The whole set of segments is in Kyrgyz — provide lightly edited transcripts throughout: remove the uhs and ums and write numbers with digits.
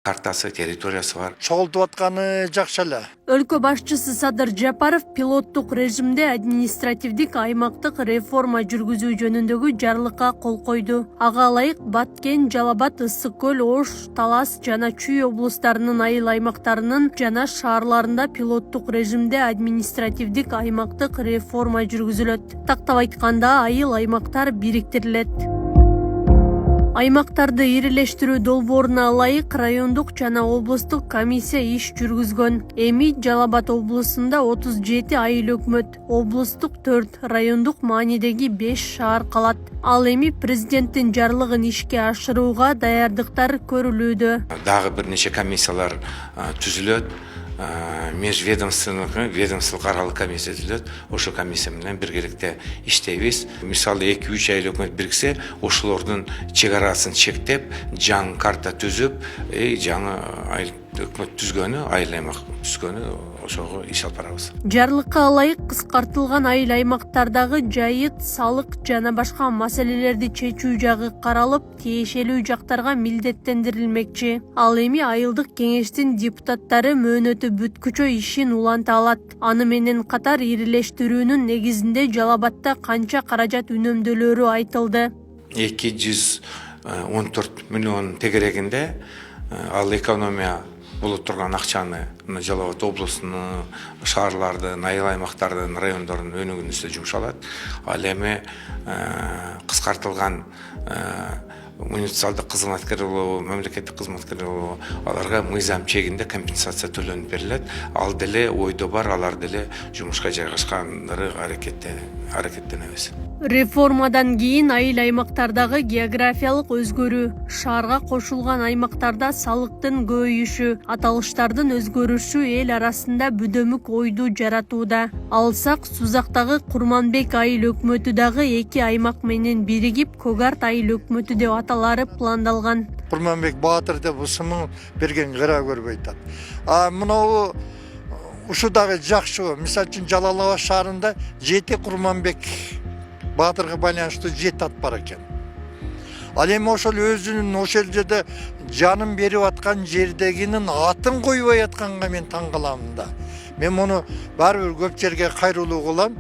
картасы, территориясы бар. Чогултуп атканы жакшы эле. Өлкө башчысы Садыр Жапаров пилоттук режимде административдик аймактык реформа жүргүзүү жөнүндөгү жарлыкка кол койду. Ага ылайык Баткен, Жалал-Абад, Ысык көл, Ош, Талас жана Чүй облустарынын айыл аймактарынын жана шаарларында пилоттук режимде административдик аймактык реформа жүргүзүлөт. Тактап айтканда айыл аймактар бириктирилет. Аймактарды ирилештирүү долбооруна ылайык райондук жана облустук комиссия иш жүргүзгөн. Эми Жалал-Абад облусунда 37 айыл өкмөт, облустук 4, райондук маанидеги 5 шаар калат. Ал эми президенттин жарлыгын ишке ашырууга даярдыктар көрүлүүдө. Дагы бир нече комиссиялар түзүлөт. Ведомстволук аралык комиссия түзүлөт. Ошо комиссия менен биргеликте иштейбиз. Мисалы 2-3 айыл өкмөт бириксе, ошолордун чек арасын чектеп, жаңы карта түзүп, жаңы айыл өкмөт түзгөнү, айыл аймак түзгөнү ошого иш алып барабыз. Жарлыкка ылайык кыскартылган айыл аймактардагы жайыт, салык жана башка маселелерди чечүү жагы каралып, тиешелүү жактарга милдеттендирилмекчи. Ал эми айылдык кеңештин депутаттары мөөнөтү бүткүчө ишин уланта алат. Аны менен катар ирилештирүүнүн негизинде Жалал-Абадта канча каражат үнөмдөлөрү айтылды. 214 миллион тегерегинде ал экономия болуп турган акчаны Жалал-Абад облусунун шаарлардын, айыл аймактардын, райондордун өнүгүүсүнө жумшалат. Ал эми кыскартылган муниципалдык кызматкер болобу, мамлекеттик кызматкер болобу, аларга мыйзам чегинде компенсация төлөнүп берилет. Ал деле ойдо бар, алар деле жумушка жайгашкандары аракеттенебиз. Реформадан кийин айыл аймактардагы географиялык өзгөрүү, шаарга кошулган аймактарда салыктын көбөйүшү, аталыштардын өзгөрүшү эл арасында бүдөмүк ойду жаратууда. Алсак Сузактагы Курманбек айыл өкмөтү дагы 2 аймак менен биригип Когарт айыл өкмөтү деп аталары пландалган. Курманбек Баатыр деп ысымын берген кыра көрбөй атат. Мынау ушу дагы жакшы. Мисалы үчүн Жалал-Абад шаарында 7 Курманбек Баатырга байланыштуу 7 ат бар экен. Ал эми ошол өзүнүн ошол жерде жанын берип аткан жердегинин атын койбой атканга мен таң каламын да. Мен муну баары бир көп жерге кайрылуу кылам.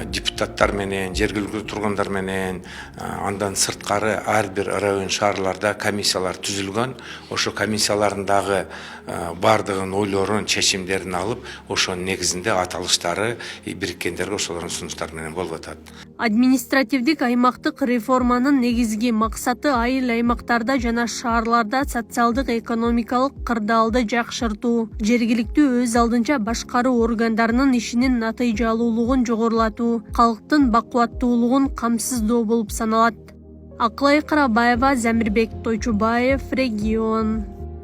Депутаттар менен, жергиликтүү тургундар менен, андан сырткары ар бир район шаарларда комиссиялар түзүлгөн. Ошо комиссиялардын дагы бардыгын ойлорун, чечимдерин алып, ошонун негизинде аталыштары бириккендерге ошолордун сунуштары менен болуп атат. Административдик аймактык реформанын негизги максаты айыл аймактарда жана шаарларда социалдык экономикалык кырдаалды жакшыртуу, жергиликтүү өз алдынча башкаруу органдарынын ишинин натыйжалуулугун жогорулатуу, калктын бакубаттуулугун камсыздоо болуп саналат. Акылай Карабаева, Замирбек Тойчубаев, Регион.